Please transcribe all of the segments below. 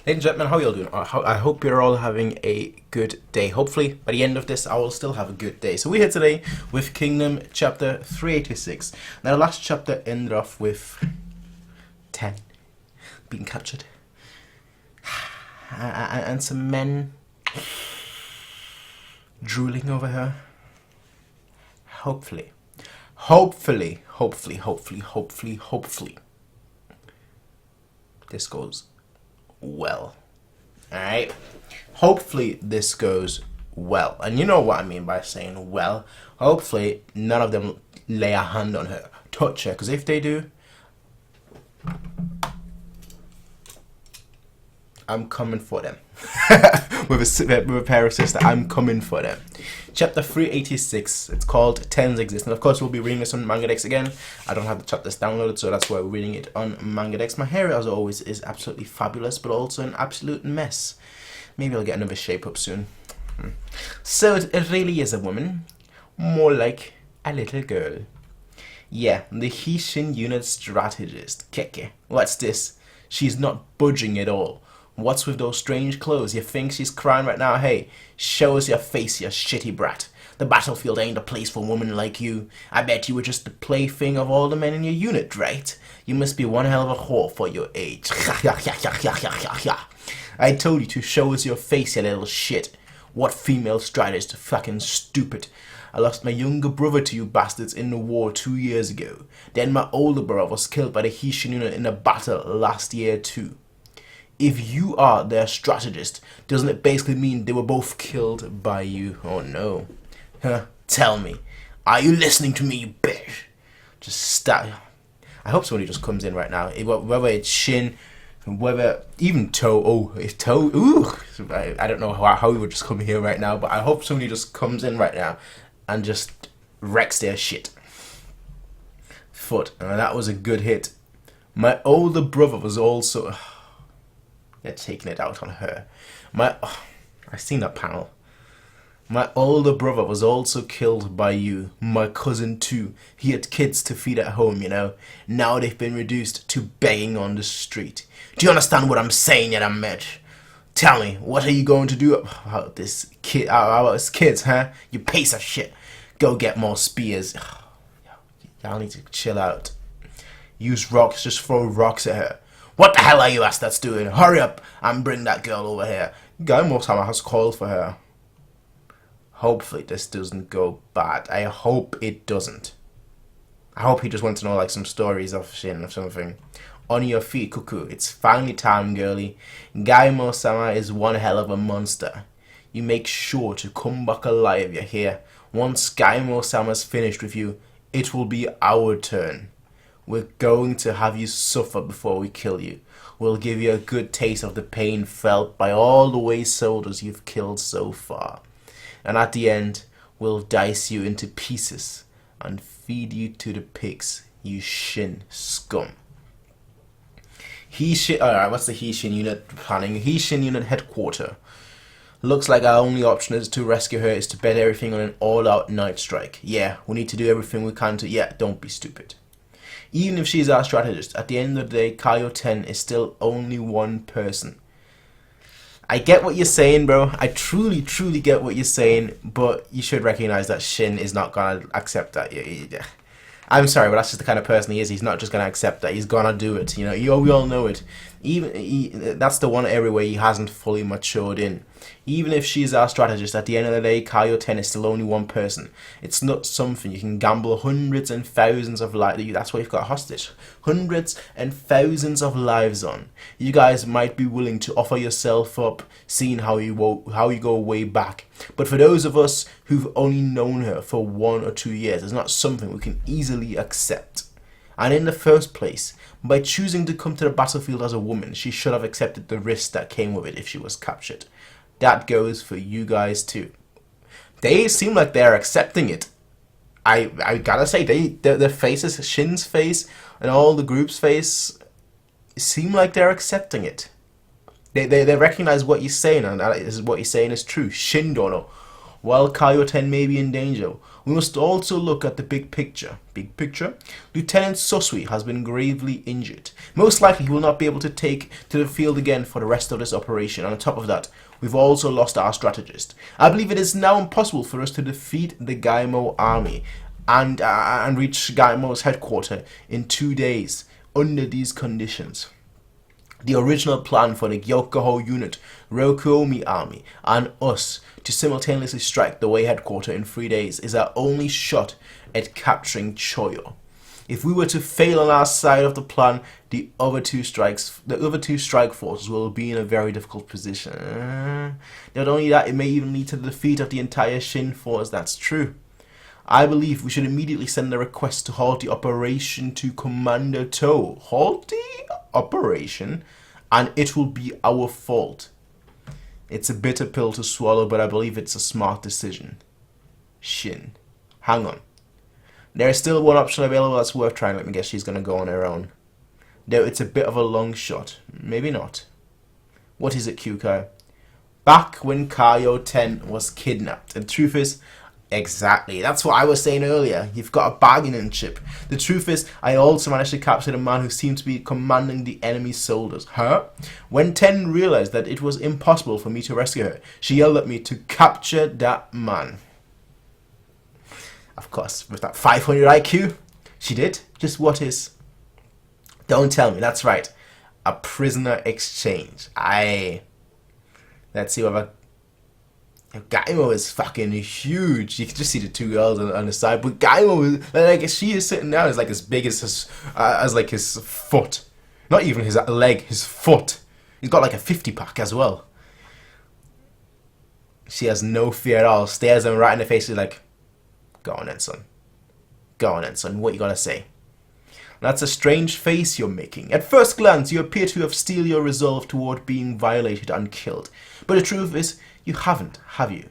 Ladies and gentlemen, how you all doing? I hope you're all having a good day. Hopefully, by the end of this, I will still have a good day. So we're here today with Kingdom chapter 386. Now, the last chapter ended off with Ten being captured. And some men drooling over her. Hopefully, this goes well. Alright? Hopefully this goes well. And you know what I mean by saying well. Hopefully none of them lay a hand on her, touch her, because if they do, I'm coming for them. with a pair of sisters, I'm coming for them. Chapter 386, it's called Ten's Existence. Of course, we'll be reading this on Mangadex again. I don't have the chapters downloaded, so that's why we're reading it on Mangadex. My hair, as always, is absolutely fabulous, but also an absolute mess. Maybe I'll get another shape up soon. So it really is a woman. More like a little girl. Yeah, the Hishin unit strategist. Keke. What's this? She's not budging at all. What's with those strange clothes? You think she's crying right now? Hey, show us your face, you shitty brat. The battlefield ain't a place for a woman like you. I bet you were just the plaything of all the men in your unit, right? You must be one hell of a whore for your age. I told you to show us your face, you little shit. What female strider is fucking stupid? I lost my younger brother to you bastards in the war 2 years ago. Then my older brother was killed by the Hishin unit in a battle last year too. If you are their strategist, doesn't it basically mean they were both killed by you? Oh no. Huh? Tell me. Are you listening to me, you bitch? Just stop. I hope somebody just comes in right now. Whether it's Shin, whether even Toe. Oh, it's Toe. Ooh. I don't know how he would just come here right now, but I hope somebody just comes in right now and just wrecks their shit. Foot. That was a good hit. My older brother was also... They're taking it out on her. I've seen that panel. My older brother was also killed by you. My cousin too. He had kids to feed at home, you know. Now they've been reduced to begging on the street. Do you understand what I'm saying, you dumb bitch? Tell me, what are you going to do about this kid? About his kids, huh? You piece of shit. Go get more spears. Y'all need to chill out. Use rocks. Just throw rocks at her. What the hell are you that's doing? Hurry up and bring that girl over here. Guy Mosama has called for her. Hopefully this doesn't go bad. I hope it doesn't. I hope he just wants to know like some stories of Shin or something. On your feet, Cuckoo. It's finally time, girlie. Guy Mosama is one hell of a monster. You make sure to come back alive, you hear? Once Guy Mosama's finished with you, it will be our turn. We're going to have you suffer before we kill you. We'll give you a good taste of the pain felt by all the way soldiers you've killed so far. And at the end, we'll dice you into pieces and feed you to the pigs, you Shin scum. Alright, what's the Hishin unit planning? Hishin unit headquarters. Looks like our only option is to rescue her is to bet everything on an all-out night strike. Yeah, we need to do everything we can to... Yeah, don't be stupid. Even if she's our strategist, at the end of the day, Karyo Ten is still only one person. I get what you're saying, bro. I truly get what you're saying, but you should recognize that Shin is not gonna accept that. I'm sorry, but that's just the kind of person he is. He's not just gonna accept that. He's gonna do it. You know, we all know it. That's the one area where he hasn't fully matured in. Even if she's our strategist, at the end of the day, Karyo Ten is still only one person. It's not something you can gamble hundreds and thousands of lives. That's why you've got a hostage. Hundreds and thousands of lives on. You guys might be willing to offer yourself up, seeing how you go way back. But for those of us who've only known her for 1 or 2 years, it's not something we can easily accept. And in the first place, by choosing to come to the battlefield as a woman, she should have accepted the risk that came with it if she was captured. That goes for you guys too. They seem like they're accepting it. I gotta say, their faces, Shin's face and all the group's face, seem like they're accepting it. They recognize what you're saying, and that is what you're saying is true. Shin don't know. While Karyo Ten may be in danger, we must also look at the big picture. Big picture? Lieutenant Sosui has been gravely injured. Most likely he will not be able to take to the field again for the rest of this operation. And on top of that, we've also lost our strategist. I believe it is now impossible for us to defeat the Gaimo army and reach Gaimo's headquarters in 2 days under these conditions. The original plan for the Gyokuho unit, Rokuomi army, and us to simultaneously strike the Wei headquarters in 3 days is our only shot at capturing Choyo. If we were to fail on our side of the plan, the other two strike forces will be in a very difficult position. Not only that, it may even lead to the defeat of the entire Shin force. That's true. I believe we should immediately send a request to halt the operation to Commander To. Halt the operation, and it will be our fault. It's a bitter pill to swallow, but I believe it's a smart decision. Shin. Hang on. There is still one option available that's worth trying. Let me guess, she's going to go on her own. Though it's a bit of a long shot. Maybe not. What is it, Kyukai? Back when Karyo Ten was kidnapped. And the truth is, exactly. That's what I was saying earlier. You've got a bargaining chip. The truth is, I also managed to capture the man who seemed to be commanding the enemy soldiers. Huh? When Ten realized that it was impossible for me to rescue her, she yelled at me to capture that man. Of course, with that 500 IQ, she did. Just what is? Don't tell me. That's right. A prisoner exchange. Let's see what Gaimo is fucking huge. You can just see the two girls on the side, but Gaimo is like, she is sitting down. Is like as big as his foot. Not even his leg, his foot. He's got like a 50-pack as well. She has no fear at all. Stares him right in the face. She's like, "Go on then, son. Go on then, son. What you gotta say?" That's a strange face you're making. At first glance, you appear to have steeled your resolve toward being violated and killed. But the truth is, you haven't, have you?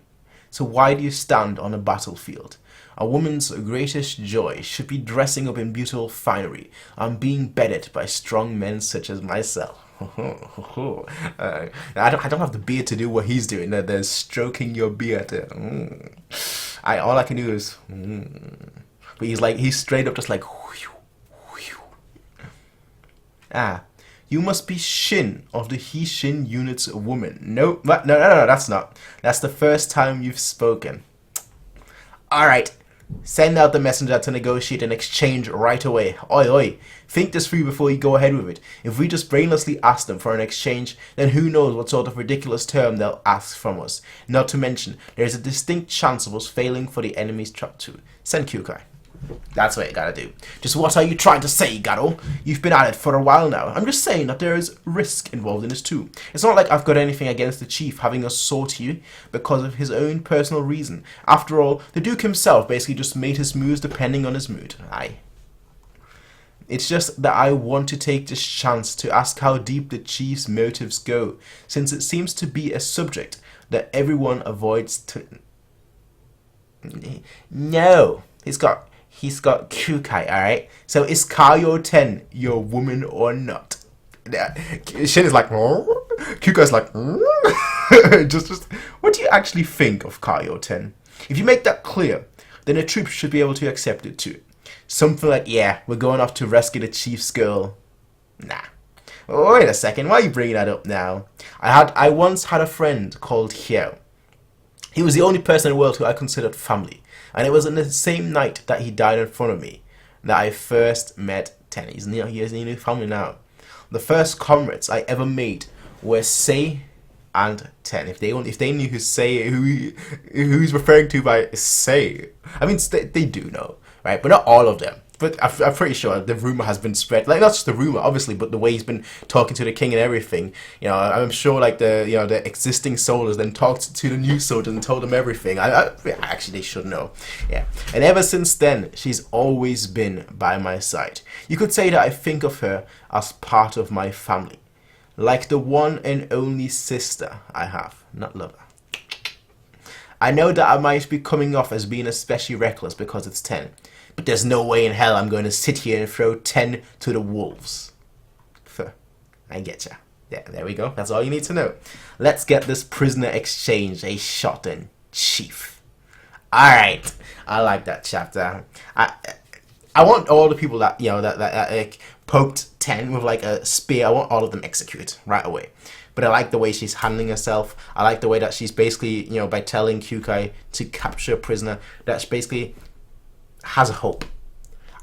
So why do you stand on a battlefield? A woman's greatest joy should be dressing up in beautiful finery and being bedded by strong men such as myself. I don't have the beard to do what he's doing. They're stroking your beard. All I can do is... But he's straight up just like... You must be Shin of the He-Shin unit's woman. No, that's not. That's the first time you've spoken. Alright, send out the messenger to negotiate an exchange right away. Oi. Think this through before you go ahead with it. If we just brainlessly ask them for an exchange, then who knows what sort of ridiculous term they'll ask from us. Not to mention, there's a distinct chance of us failing for the enemy's trap too. Send Kyukai. That's what you gotta do. Just what are you trying to say, Garo? You've been at it for a while now. I'm just saying that there is risk involved in this too. It's not like I've got anything against the chief having us sought you because of his own personal reason. After all, the Duke himself basically just made his moves depending on his mood. It's just that I want to take this chance to ask how deep the chief's motives go, since it seems to be a subject that everyone avoids to... No, he's got Kyukai, alright? So is Karyo Ten your woman or not? Shin is like, oh? Kyukai's like, oh? just what do you actually think of Karyo Ten? If you make that clear, then the troops should be able to accept it too. Something like, yeah, we're going off to rescue the chief's girl. Nah. Wait a second, why are you bringing that up now? I once had a friend called Hyo. He was the only person in the world who I considered family. And it was on the same night that he died in front of me that I first met Ten. He has a new family now. The first comrades I ever made were Sei and Ten. If they knew who he's referring to by Sei, I mean they do know, right? But not all of them. But I'm pretty sure the rumor has been spread. Like, not just the rumor, obviously, but the way he's been talking to the king and everything. You know, I'm sure like the existing soldiers then talked to the new soldiers and told them everything. Actually, they should know. Yeah. And ever since then, she's always been by my side. You could say that I think of her as part of my family, like the one and only sister I have, not lover. I know that I might be coming off as being especially reckless because it's Ten. But there's no way in hell I'm going to sit here and throw 10 to the wolves. I getcha. Yeah, there we go. That's all you need to know. Let's get this prisoner exchange a shot in, Chief. Alright. I like that chapter. I want all the people that, that like, poked Ten with like a spear, I want all of them executed right away. But I like the way she's handling herself. I like the way that she's basically, by telling Kyukai to capture a prisoner, that she basically has a hope.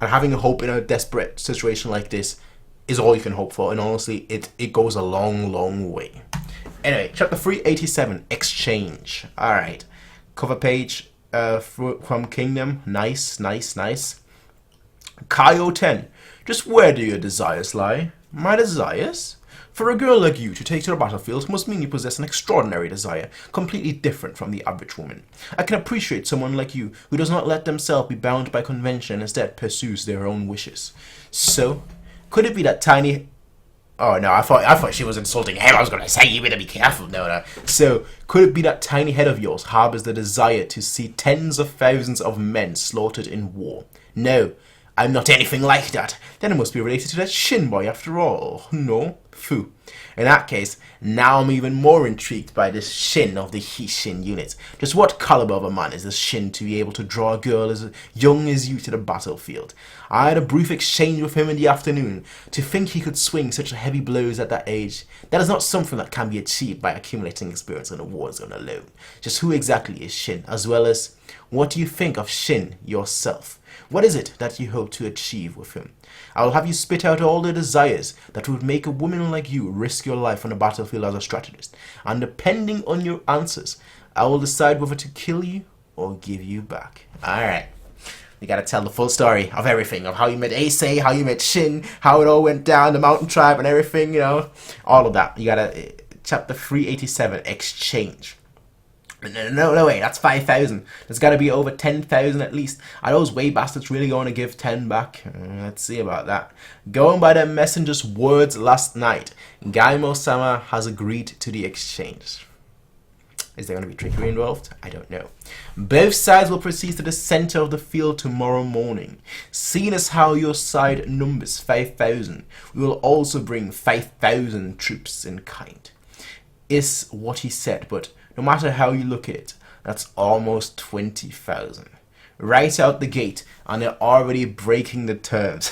And having a hope in a desperate situation like this is all you can hope for. And honestly, it goes a long, long way. Anyway, chapter 387, Exchange. Alright. Cover page from Kingdom. Nice, nice, nice. Karyo Ten. Just where do your desires lie? My desires? For a girl like you to take to the battlefield must mean you possess an extraordinary desire, completely different from the average woman. I can appreciate someone like you who does not let themselves be bound by convention and instead pursues their own wishes. So, could it be that tiny... Oh no, I thought she was insulting him. I was gonna say, you better be careful. No. So, could it be that tiny head of yours harbors the desire to see tens of thousands of men slaughtered in war? No, I'm not anything like that. Then it must be related to that Shin boy after all. No? Phew. In that case, now I'm even more intrigued by this Shin of the Hishin unit. Just what caliber of a man is this Shin to be able to draw a girl as young as you to the battlefield? I had a brief exchange with him in the afternoon. To think he could swing such heavy blows at that age, that is not something that can be achieved by accumulating experience in a war zone alone. Just who exactly is Shin, as well as what do you think of Shin yourself? What is it that you hope to achieve with him? I will have you spit out all the desires that would make a woman like you risk your life on the battlefield as a strategist. And depending on your answers, I will decide whether to kill you or give you back. Alright. You gotta tell the full story of everything. Of how you met Ace, how you met Shin, how it all went down, the mountain tribe and everything, All of that. You gotta... Chapter 387, Exchange. No way, that's 5,000. There's got to be over 10,000 at least. Are those way bastards really going to give 10 back? Let's see about that. Going by the messenger's words last night, Gaimo-sama has agreed to the exchange. Is there going to be trickery involved? I don't know. Both sides will proceed to the center of the field tomorrow morning. Seeing as how your side numbers 5,000, we will also bring 5,000 troops in kind. Is what he said, but no matter how you look at it, that's almost 20,000. Right out the gate, and they're already breaking the terms.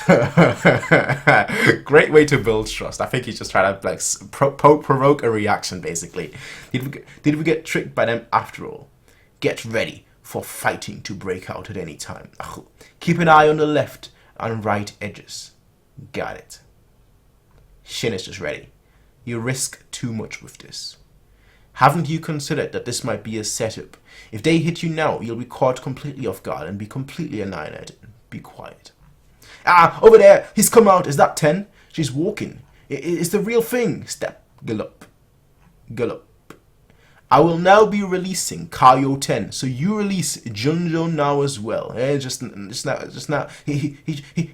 Great way to build trust. I think he's just trying to provoke a reaction, basically. Did we get tricked by them after all? Get ready for fighting to break out at any time. Keep an eye on the left and right edges. Got it. Shin is just ready. You risk too much with this. Haven't you considered that this might be a setup? If they hit you now, you'll be caught completely off guard and be completely annihilated. Be quiet. Ah, over there! He's come out! Is that Ten? She's walking. It's the real thing! Step. Gallop. Gallop. I will now be releasing Karyo Ten, so you release Junjo now as well. Just now. He's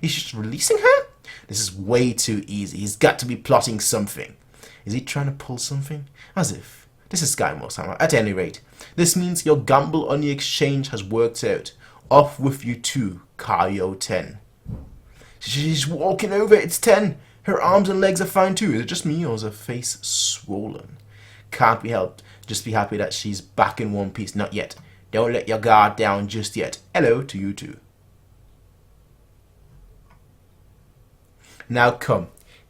just releasing her? This is way too easy. He's got to be plotting something. Is he trying to pull something? As if. This is Gaimo-sama. At any rate, this means your gamble on the exchange has worked out. Off with you too, Karyo Ten. She's walking over. It's Ten. Her arms and legs are fine too. Is it just me or is her face swollen? Can't be helped. Just be happy that she's back in one piece. Not yet. Don't let your guard down just yet. Hello to you too. Now come,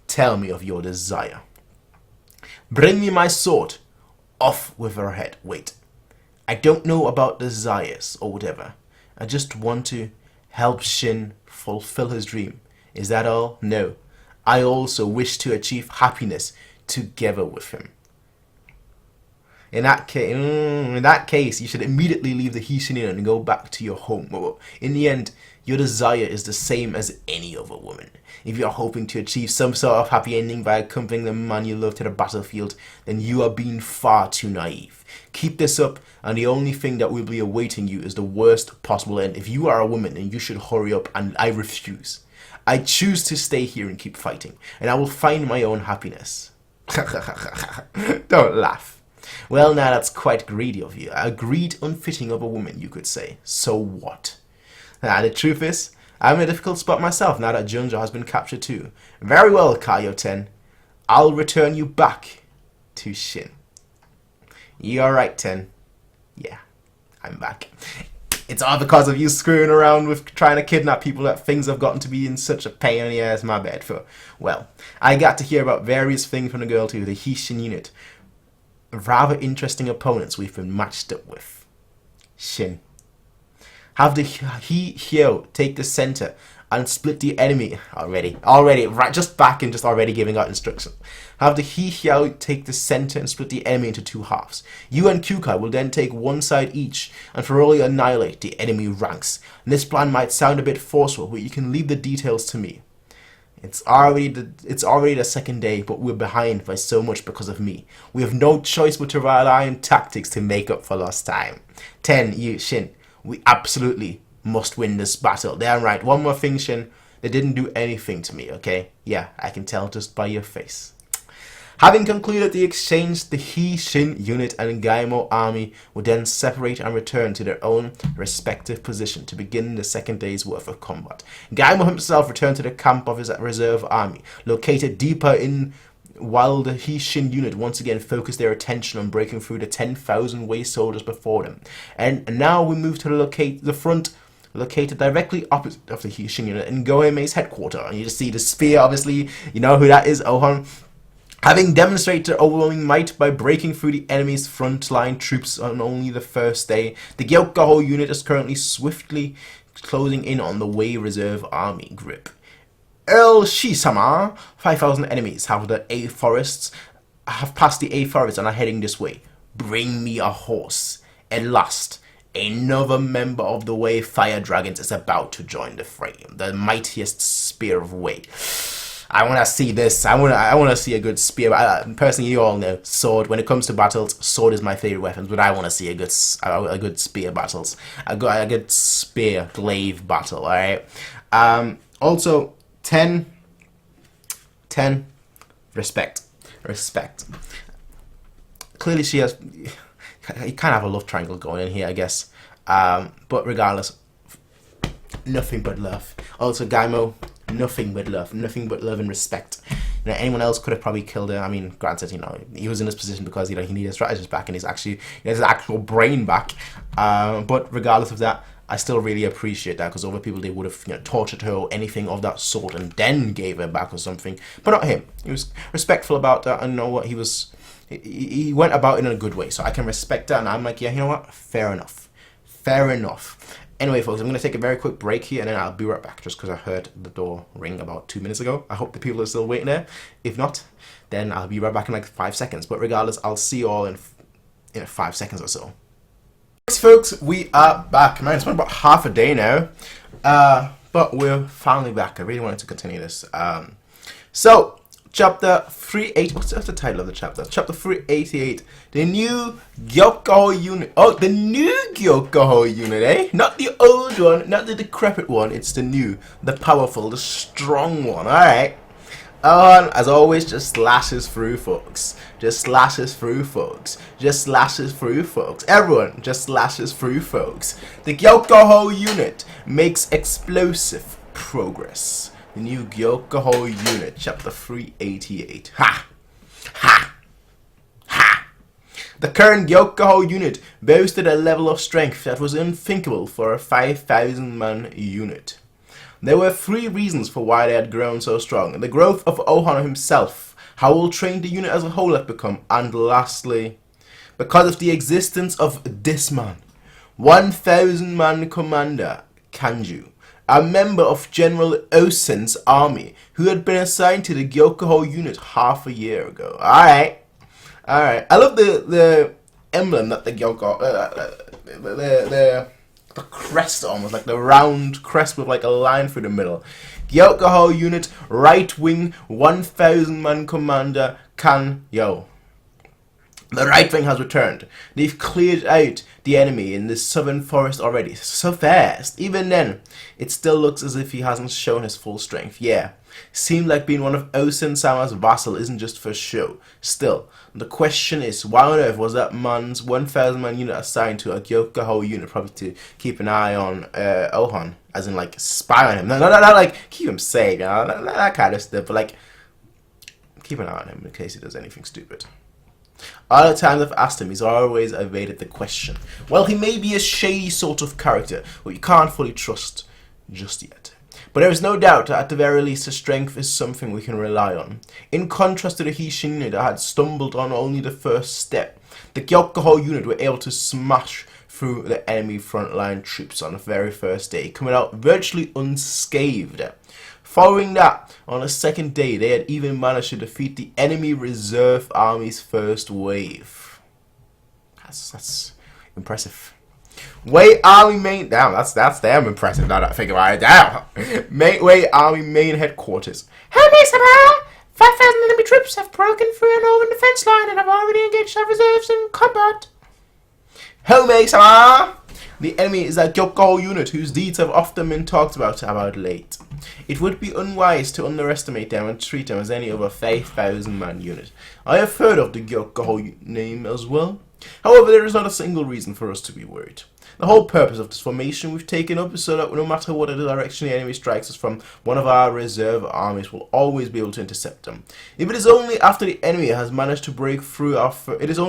tell me of your desire. Bring me my sword. Off with her head. Wait. I don't know about desires or whatever. I just want to help Shin fulfill his dream. Is that all? No. I also wish to achieve happiness together with him. In that case, you should immediately leave the Hishin Inn and go back to your home. In the end, your desire is the same as any other woman. If you are hoping to achieve some sort of happy ending by accompanying the man you love to the battlefield, then you are being far too naive. Keep this up, and the only thing that will be awaiting you is the worst possible end. If you are a woman, then you should hurry up, and I refuse. I choose to stay here and keep fighting, and I will find my own happiness. Don't laugh. Well, now that's quite greedy of you. A greed unfitting of a woman, you could say. So what? The truth is, I'm in a difficult spot myself now that Junjo has been captured too. Very well, Karyo Ten. I'll return you back to Shin. You alright, Ten? Yeah, I'm back. It's all because of you screwing around with trying to kidnap people that things have gotten to be in such a pain in the ass, my bad. For well, I got to hear about various things from the girl too, the Hishin unit. Rather interesting opponents we've been matched up with. Shin. Have the Hyo take the center and split the enemy. Already, right, just back and just already giving out instructions. Have the Hyo take the center and split the enemy into two halves. You and Kyukai will then take one side each and thoroughly annihilate the enemy ranks. And this plan might sound a bit forceful, but you can leave the details to me. It's already the second day, but we're behind by so much because of me. We have no choice but to rely on tactics to make up for lost time. 10, you, Shin. We absolutely must win this battle. Damn right. One more thing, Shin. They didn't do anything to me, okay? Yeah, I can tell just by your face. Having concluded the exchange, the He-Shin unit and Gaimo army would then separate and return to their own respective position to begin the second day's worth of combat. Gaimo himself returned to the camp of his reserve army, located deeper in, while the He-Shin unit once again focused their attention on breaking through the 10,000 way soldiers before them. And now we move to the front, located directly opposite of the He-Shin unit in Goemei's headquarters. And you just see the spear, obviously, you know who that is, Ohan. Having demonstrated their overwhelming might by breaking through the enemy's frontline troops on only the first day, the Gyokuho unit is currently swiftly closing in on the Wei Reserve Army grip. Earl Shi-sama, 5,000 enemies have passed the A forests and are heading this way. Bring me a horse. At last, another member of the Wei Fire Dragons is about to join the fray. The mightiest spear of Wei. I want to see this. I want to see a good spear. Personally, you all know, sword. When it comes to battles, sword is my favorite weapon. But I want to see a good spear battles. A good spear glaive battle. All right. Also, 10. Respect. Clearly, she has. You kind of have a love triangle going in here, I guess. But regardless, nothing but love. Also, Gaimo. Nothing but love and respect. You know, anyone else could have probably killed her. I mean, granted, you know, he was in this position because, you know, he needed a strategist back and he has his actual brain back. But regardless of that, I still really appreciate that, because other people, they would have, you know, tortured her or anything of that sort and then gave her back or something. But not him. He was respectful about that, and you know what, he went about it in a good way. So I can respect that, and I'm like, yeah, you know what, fair enough. Anyway, folks, I'm going to take a very quick break here, and then I'll be right back, just because I heard the door ring about 2 minutes ago. I hope the people are still waiting there. If not, then I'll be right back in like 5 seconds. But regardless, I'll see you all in 5 seconds or so. Thanks, folks. We are back. Man, it's been about half a day now. But we're finally back. I really wanted to continue this. So, Chapter 388. What's the title of the chapter? Chapter 388. The new Gyokuho unit. Oh, the new Gyokuho unit, eh? Not the old one, not the decrepit one. It's the new, the powerful, the strong one. Alright. As always, just slashes through, folks. Just slashes through, folks. Just slashes through, folks. Everyone just slashes through, folks. The Gyokuho unit makes explosive progress. The new Gyokuho unit, chapter 388. Ha! Ha! Ha! The current Gyokuho unit boasted a level of strength that was unthinkable for a 5,000-man unit. There were 3 reasons for why they had grown so strong: the growth of Ohana himself, how well trained the unit as a whole had become, and lastly, because of the existence of this man, 1,000-man commander Kanju, a member of General Osen's army, who had been assigned to the Gyokuho unit half a year ago. Alright. I love the emblem that the Gyokuho, the crest, almost like the round crest with like a line through the middle. Gyokuho unit, right wing, 1,000-man commander Kanyo. The right wing has returned. They've cleared out the enemy in the southern forest already. So fast. Even then, it still looks as if he hasn't shown his full strength. Yeah, seemed like being one of Osen-sama's vassal isn't just for show. Still, the question is, why on earth was that man's 1,000-man unit assigned to a Gyokuho unit, probably to keep an eye on Ohan, as in like spy on him. Not like keep him safe, you know, that kind of stuff, but like keep an eye on him in case he does anything stupid. All the times I've asked him, he's always evaded the question. Well, he may be a shady sort of character, but you can't fully trust just yet. But there is no doubt that at the very least his strength is something we can rely on. In contrast to the Hishin unit that had stumbled on only the first step, the Gyokuho unit were able to smash through the enemy frontline troops on the very first day, coming out virtually unscathed. Following that, on the second day, they had even managed to defeat the enemy reserve army's first wave. That's impressive. Wei Army main... Damn, that's damn impressive now that I think about it. Damn! Wei Army main headquarters. Hello, 5,000 enemy troops have broken through an open defense line and have already engaged our reserves in combat. Homei-sama! The enemy is a Gyokuho unit whose deeds have often been talked about late. It would be unwise to underestimate them and treat them as any other 5,000 man unit. I have heard of the Gyokuho name as well. However, there is not a single reason for us to be worried. The whole purpose of this formation we've taken up is so that no matter what direction the enemy strikes us from, one of our reserve armies will always be able to intercept them. If it is only after the enemy has managed to break through our first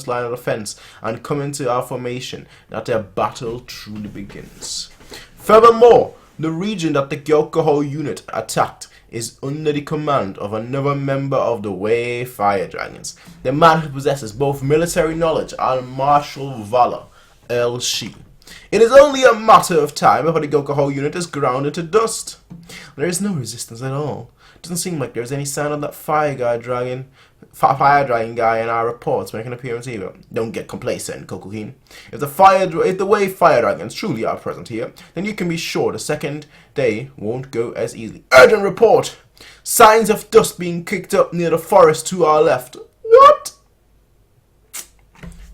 line of defense and come into our formation that their battle truly begins. Furthermore, the region that the Gyokuho unit attacked is under the command of another member of the Wei Fire Dragons, the man who possesses both military knowledge and martial valor, Earl Shi. It is only a matter of time before the Gyokuho unit is ground into dust. There is no resistance at all. It doesn't seem like there's any sign of that fire dragon guy in our reports make an appearance either. Don't get complacent, Kokuhin. If the Wei Fire Dragons truly are present here, then you can be sure the second day won't go as easily. Urgent report! Signs of dust being kicked up near the forest to our left. What?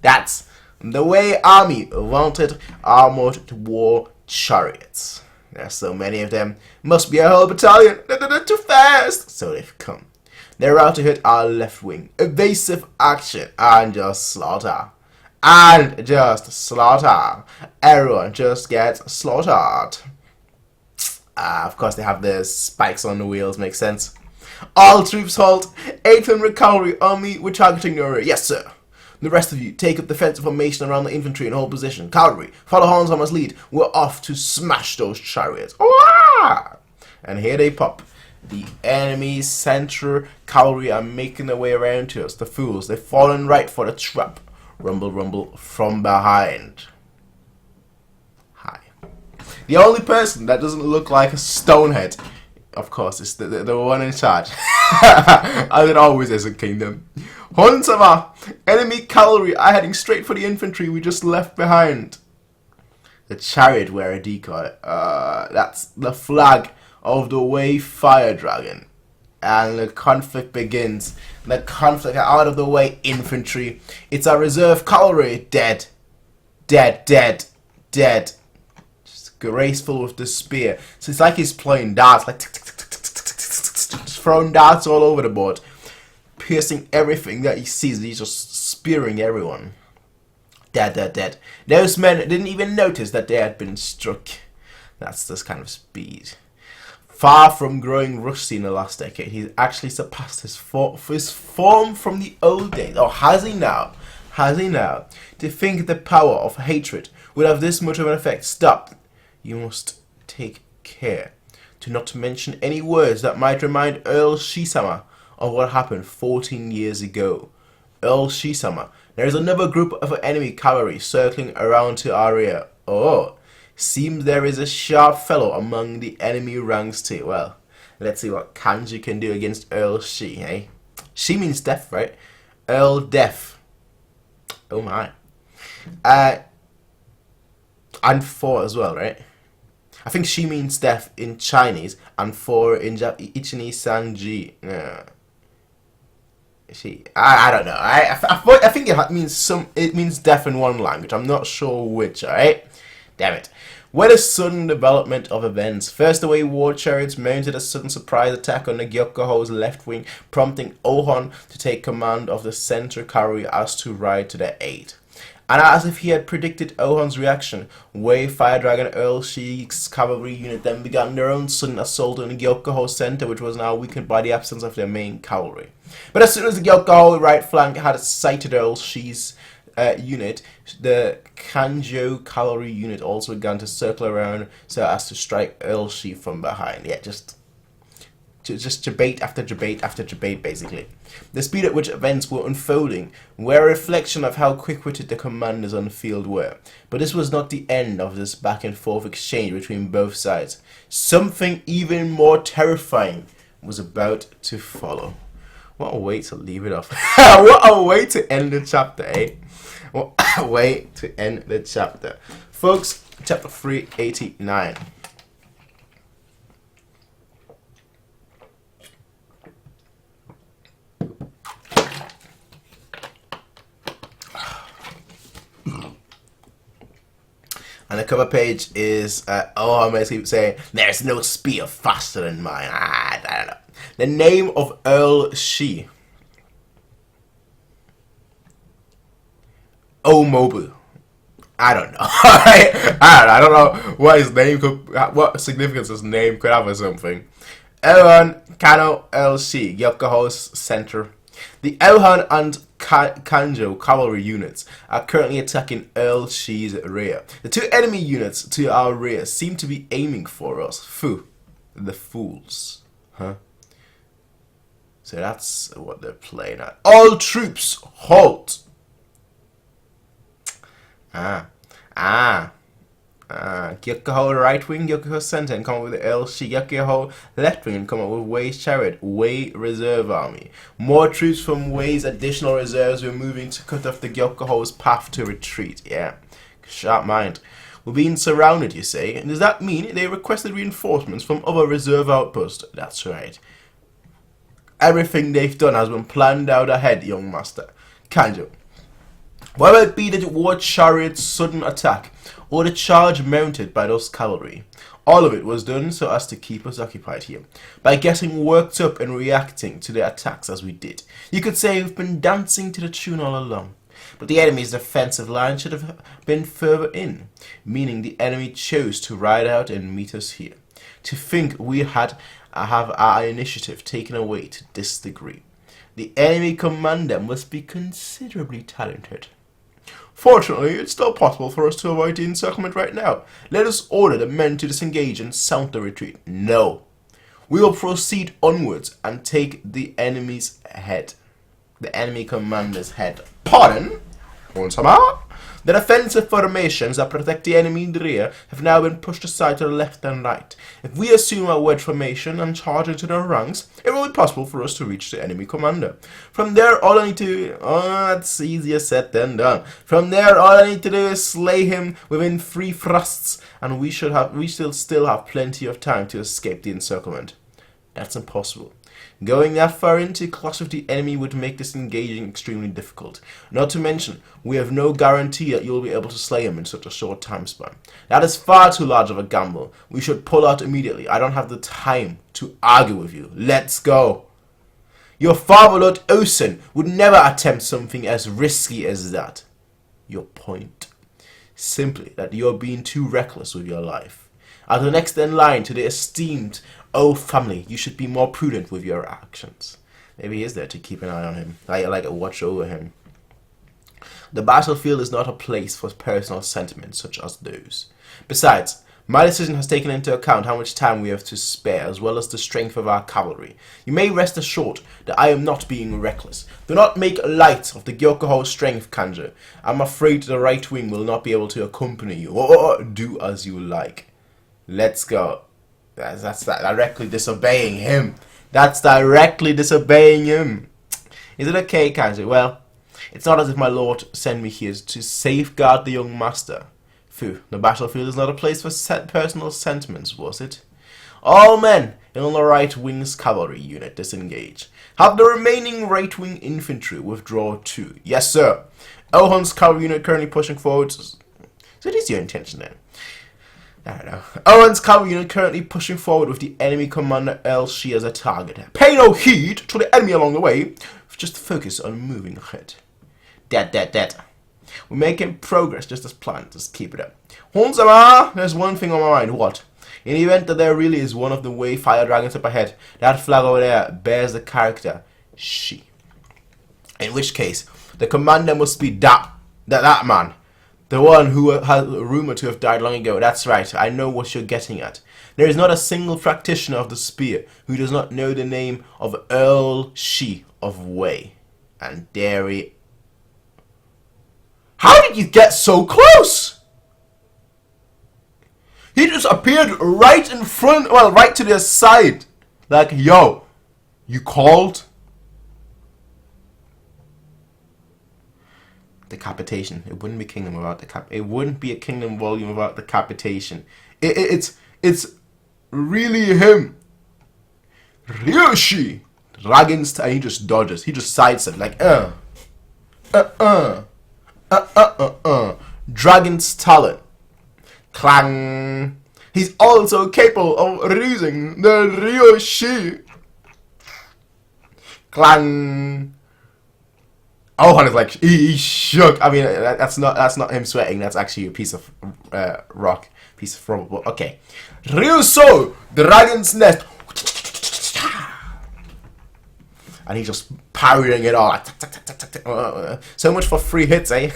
That's the Wei army mounted armored war chariots. There's so many of them. Must be a whole battalion. They're too fast. So they've come. They're out to hit our left wing. Evasive action and just slaughter. And just slaughter. Everyone just gets slaughtered. Of course they have the spikes on the wheels. Makes sense. All troops halt. 800 cavalry on me. We're targeting your rear. Yes, sir. The rest of you, take up defensive formation around the infantry and hold position. Cavalry, follow Hornshammer's lead. We're off to smash those chariots. Oh! And here they pop. The enemy's central cavalry are making their way around to us. The fools, they've fallen right for the trap. Rumble, rumble from behind. Hi. The only person that doesn't look like a stonehead, of course, is the one in charge. As it always is in Kingdom. Huntama! Enemy cavalry are heading straight for the infantry we just left behind. The chariot were a decoy. That's the flag of the Wei Fire Dragon. And the conflict begins. The conflict, out of the way, infantry. It's our reserve cavalry. Dead. Dead, dead, dead. Just graceful with the spear. So it's like he's playing darts, like just throwing darts all over the board. Piercing everything that he sees. He's just spearing everyone. Dead, dead, dead. Those men didn't even notice that they had been struck. That's this kind of speed. Far from growing rusty in the last decade, he's actually surpassed his form from the old days. Or has he now? Has he now? To think the power of hatred would have this much of an effect. Stop. You must take care to not mention any words that might remind Earl Shi-sama of what happened 14 years ago. Earl Shi-sama. There is another group of enemy cavalry circling around to our rear. Oh, seems there is a sharp fellow among the enemy ranks too. Well, let's see what Kanji can do against Earl Shi, eh? Shi means death, right? Earl Death. Oh my. And 4 as well, right? I think Shi means death in Chinese and 4 in Japanese. Ichini Sanji. I don't know. I think it means death in one language. I'm not sure which. Alright, damn it. What a sudden development of events. First, the Wei war chariots mounted a sudden surprise attack on the Gyokuho's left wing, prompting Ohon to take command of the center cavalry as to ride to their aid. And as if he had predicted Ohan's reaction, Wei, Fire Dragon, Earl Shi's cavalry unit then began their own sudden assault on the Gyokuho center, which was now weakened by the absence of their main cavalry. But as soon as the Gyokuho right flank had sighted Earl Shi's unit, the Kanjo cavalry unit also began to circle around so as to strike Earl Shi from behind. Yeah, just debate after debate after debate, basically. The speed at which events were unfolding were a reflection of how quick-witted the commanders on the field were. But this was not the end of this back-and-forth exchange between both sides. Something even more terrifying was about to follow. What a way to leave it off. What a way to end the chapter, eh? What a way to end the chapter. Folks, chapter 389. And the cover page is, I'm going to keep saying, there's no spear faster than mine. I don't know. The name of Earl Shi. Mobile. I don't know. I don't know what his name could, what significance his name could have or something. Elhan, Kano, Earl Shi, Gyokuho's center. The Elhan and Kanjo cavalry units are currently attacking Earl Shi's rear. The two enemy units to our rear seem to be aiming for us. Phew. The fools. Huh? So that's what they're playing at. All troops, halt! Gyokuho right wing, Gyokuho center, and come up with the Earl Shi. Gyokuho left wing, and come up with Wei's chariot, Wei reserve army. More troops from Wei's additional reserves were moving to cut off the Gyokuho's path to retreat. Yeah, sharp mind. We're being surrounded, you say, and does that mean they requested reinforcements from other reserve outposts? That's right. Everything they've done has been planned out ahead, young master. Kanjo. Whether it be the war chariot's sudden attack, or the charge mounted by those cavalry, all of it was done so as to keep us occupied here. By getting worked up and reacting to the attacks as we did, you could say we've been dancing to the tune all along. But the enemy's defensive line should have been further in, meaning the enemy chose to ride out and meet us here. To think we have our initiative taken away to this degree. The enemy commander must be considerably talented. Fortunately, it's still possible for us to avoid the encirclement right now. Let us order the men to disengage and sound the retreat. No. We will proceed onwards and take the enemy's head. The enemy commander's head. Pardon? Once more? The defensive formations that protect the enemy in the rear have now been pushed aside to the left and right. If we assume our wedge formation and charge into their ranks, it will be possible for us to reach the enemy commander. From there, all I need to... that's easier said than done. From there, all I need to do is slay him within 3 thrusts, and we still have plenty of time to escape the encirclement. That's impossible. Going that far into clash with the enemy would make this engaging extremely difficult. Not to mention, we have no guarantee that you'll be able to slay him in such a short time span. That is far too large of a gamble. We should pull out immediately. I don't have the time to argue with you. Let's go. Your father, Lord Osen, would never attempt something as risky as that. Your point? Simply that you're being too reckless with your life. As the next in line to the esteemed family, you should be more prudent with your actions. Maybe he is there to keep an eye on him, like a watch over him. The battlefield is not a place for personal sentiments such as those. Besides, my decision has taken into account how much time we have to spare, as well as the strength of our cavalry. You may rest assured that I am not being reckless. Do not make light of the Gyokuho's strength, Kanjo. I'm afraid the right wing will not be able to accompany you, or do as you like. Let's go. That's directly disobeying him. That's directly disobeying him. Is it okay, Kanji? Well, it's not as if my lord sent me here to safeguard the young master. Phew, the battlefield is not a place for personal sentiments, was it? All men in the right wing's cavalry unit disengage. Have the remaining right wing infantry withdraw too. Yes, sir. Elhan's cavalry unit currently pushing forward. So it is your intention then. I don't know. Owen's cavalry unit currently pushing forward with the enemy commander Earl Shi as a target. Pay no heed to the enemy along the way. Just focus on moving ahead. Dead. We're making progress just as planned. Just keep it up. Honsama, there's one thing on my mind. What? In the event that there really is one of the way fire dragons up ahead, that flag over there bears the character Shi. In which case, the commander must be that man. The one who has rumored to have died long ago. That's right, I know what you're getting at. There is not a single practitioner of the spear who does not know the name of Earl Shi of Wei. And Derry. How did you get so close? He just appeared right in front, well, right to their side. Like, yo, you called? Decapitation. It wouldn't be kingdom without it wouldn't be a kingdom volume without decapitation. It's really him. Ryoshi. Dragon's and he just dodges. He just sidesteps like Dragon's talent. Clang. He's also capable of using the Ryoshi. Clang. Oh, is like he shook. I mean, that's not him sweating. That's actually a piece of rock, piece of rubber. But okay, Ryuso, Dragon's Nest, and he's just parrying it all. So much for free hits, eh?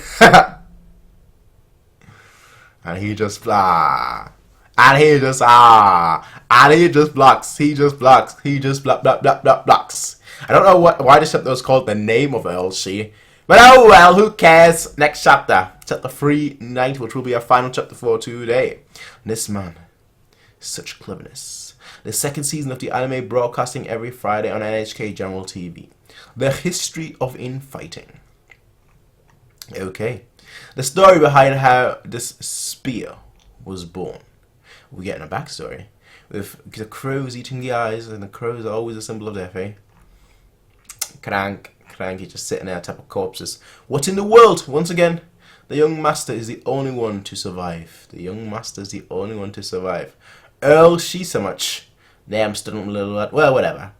And he just blah, and he just and he just blocks. He just blocks. He just blocks. I don't know why this chapter was called the name of Earl Shi. But oh well, who cares? Next chapter. Chapter 390, which will be our final chapter for today. And this man, such cleverness. The second season of the anime broadcasting every Friday on NHK General TV. The history of infighting. Okay. The story behind how this spear was born. We're getting a backstory. With the crows eating the eyes, and the crows are always a symbol of death, eh? Crank, he's just sitting there on top of corpses. What in the world? Once again, the young master is the only one to survive. The young master is the only one to survive. Earl Shi so much. Damn, stood up a little bit. Well, whatever.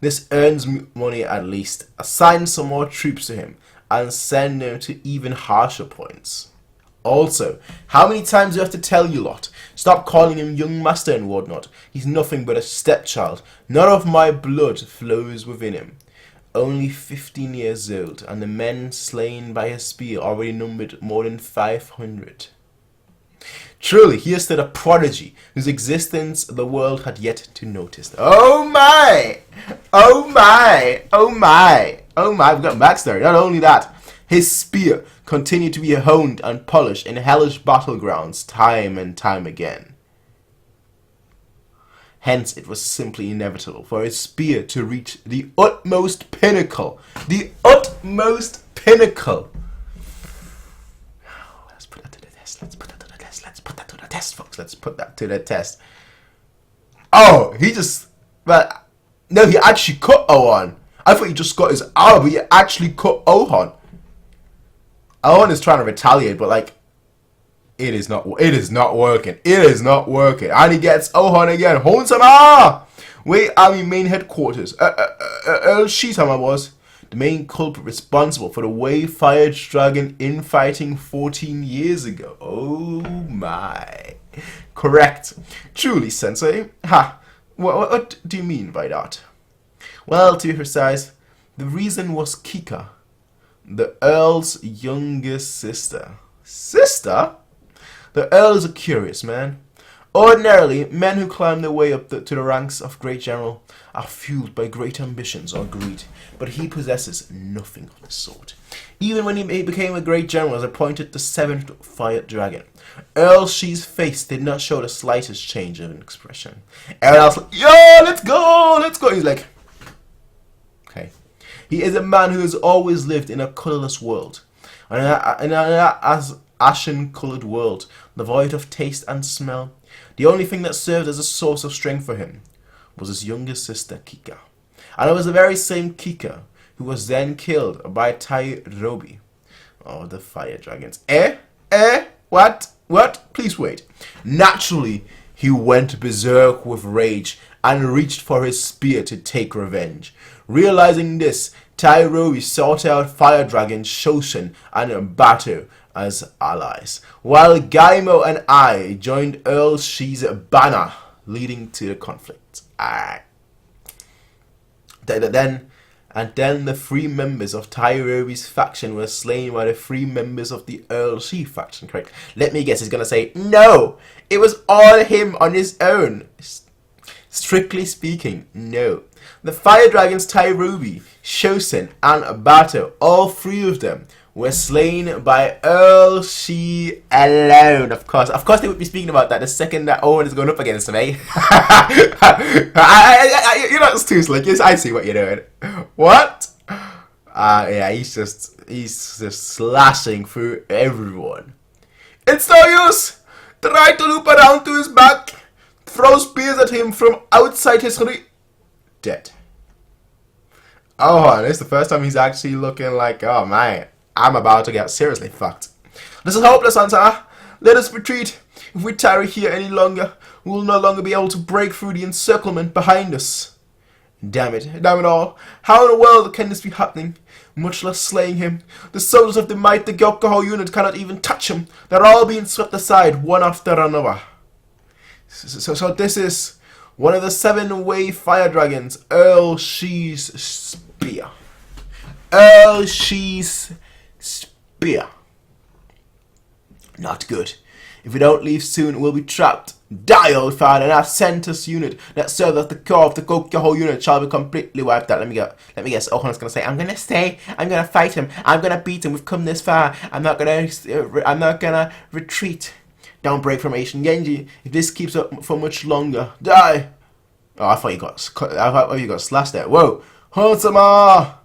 This earns money at least. Assign some more troops to him and send him to even harsher points. Also, how many times do I have to tell you lot? Stop calling him young master and whatnot. He's nothing but a stepchild. None of my blood flows within him. Only 15 years old, and the men slain by his spear already numbered more than 500. Truly, he is still a prodigy, whose existence the world had yet to notice. Oh my! Oh my! Oh my! Oh my, we've got backstory. Not only that, his spear continued to be honed and polished in hellish battlegrounds time and time again. Hence, it was simply inevitable for his spear to reach the utmost pinnacle. The utmost pinnacle. Let's put that to the test. Let's put that to the test. Let's put that to the test, folks. Let's put that to the test. Oh, he just... But no, he actually cut Ohan. I thought he just got his arm, but he actually cut Ohan. Ohan is trying to retaliate, but like... It is not working. It is not working. And he gets Ohan again. Honsama! Wait, army main headquarters. Earl Shi-sama was the main culprit responsible for the Wei Fire Dragon infighting 14 years ago. Oh my. Correct. Truly, Sensei. Ha. What do you mean by that? Well, to be precise, the reason was Kika, the Earl's youngest sister. Sister? The Earl is a curious man. Ordinarily, men who climb their way up to the ranks of great general are fueled by great ambitions or greed, but he possesses nothing of the sort. Even when he became a great general as appointed the 7th Fire Dragon, Earl Shi's face did not show the slightest change of expression. Everyone else like, yo, let's go, let's go. He's like, okay. He is a man who has always lived in a colourless world. And as ashen-coloured world, devoid of taste and smell. The only thing that served as a source of strength for him was his younger sister Kika. And it was the very same Kika who was then killed by Tairobi of the Fire Dragons. What? Please wait. Naturally, he went berserk with rage and reached for his spear to take revenge. Realizing this, Tairobi sought out Fire Dragon Shoshin and Bato as allies, while Gaimo and I joined Earl Shi's banner leading to the conflict. Then the 3 members of Tairobi's faction were slain by the 3 members of the Earl Shi faction, correct? Let me guess, he's gonna say, no! It was all him on his own! Strictly speaking, no. The Fire Dragons Tairobi, Shosen, and Bato, all 3 of them, were slain by Earl Shi alone. Of course they would be speaking about that the second that Owen is going up against him, eh? You're not too slick. Yes, I see what you're doing. What? Yeah, he's just slashing through everyone. It's no use. Try to loop around to his back. Throw spears at him from outside his dead. Oh, this is the first time he's actually looking like, oh man, I'm about to get seriously fucked. This is hopeless, Hunter. Let us retreat. If we tarry here any longer, we will no longer be able to break through the encirclement behind us. Damn it all. How in the world can this be happening? Much less slaying him. The soldiers of the might, the Gyokuho unit, cannot even touch him. They're all being swept aside, one after another. So this is one of the 7-way fire dragons, Earl Shi's spear. Earl Shi's spear. Not good. If we don't leave soon, we'll be trapped. Die, old father, and our Centus unit that serves as the core of the Gyokuho unit shall be completely wiped out. Let me guess. Ohan's gonna say, I'm gonna stay. I'm gonna fight him. I'm gonna beat him. We've come this far. I'm not gonna retreat. Don't break formation, Genji. If this keeps up for much longer, die. Oh, I thought you got slashed there. Whoa, Honsama!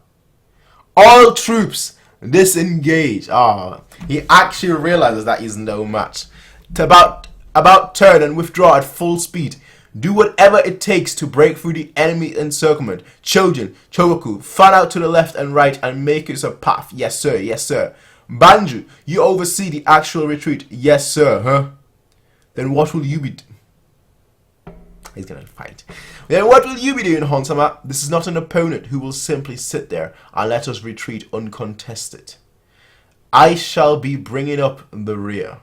All troops disengage. Ah, he actually realizes that he's no match. To about turn and withdraw at full speed. Do whatever it takes to break through the enemy encirclement. Chojin, Chogoku, fan out to the left and right and make us a path. Yes, sir. Yes, sir. Banju, you oversee the actual retreat. Yes, sir. Huh? Then what will you be doing? He's gonna fight. Then what will you be doing, Honsama? This is not an opponent who will simply sit there and let us retreat uncontested. I shall be bringing up the rear.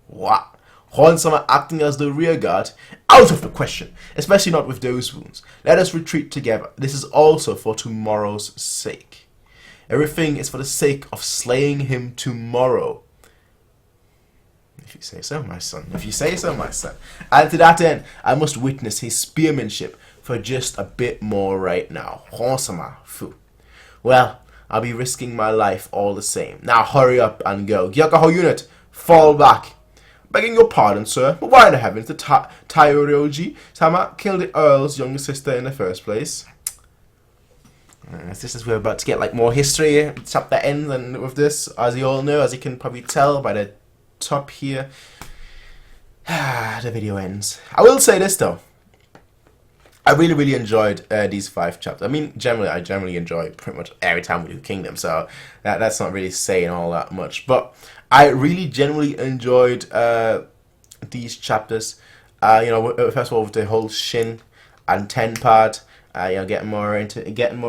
What? Honsama acting as the rear guard? Out of the question, especially not with those wounds. Let us retreat together. This is also for tomorrow's sake. Everything is for the sake of slaying him tomorrow. If you say so, my son. If you say so, my son. And to that end, I must witness his spearmanship for just a bit more right now. Honsama, fu. Well, I'll be risking my life all the same. Now hurry up and go. Gyokuho unit, fall back. Begging your pardon, sir, but why in the heavens did Tairoji Sama kill the Earl's younger sister in the first place? This is we're about to get like more history. Chapter ends, and with this, as you all know, as you can probably tell by the top here, the video ends. I will say this though, I really enjoyed these 5 chapters. I mean, I generally enjoy pretty much every time we do Kingdom, so that's not really saying all that much. But I really generally enjoyed these chapters. You know, first of all with the whole Shin and Ten part. You know, getting more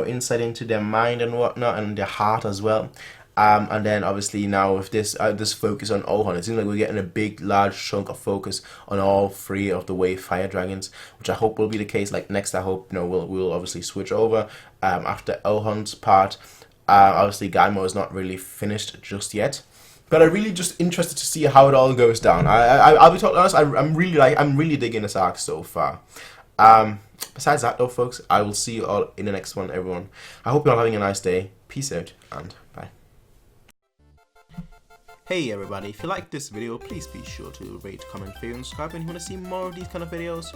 insight into their mind and whatnot, and their heart as well. And then obviously now with this this focus on Ohan, it seems like we're getting a large chunk of focus on all 3 of the Wave Fire Dragons, which I hope will be the case. Like next, I hope we'll obviously switch over after Ohan's part. Obviously, Gaimo is not really finished just yet, but I'm really just interested to see how it all goes down. I'll be totally honest. I'm really digging this arc so far. Besides that though, folks, I will see you all in the next one, everyone. I hope you're all having a nice day. Peace out and bye. Hey everybody, if you like this video, please be sure to rate, comment, favorite, and subscribe. And if you want to see more of these kind of videos,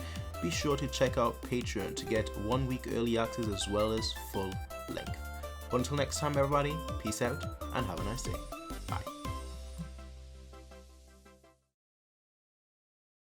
be sure to check out Patreon to get 1 week early access as well as full length. Until next time everybody, peace out and have a nice day.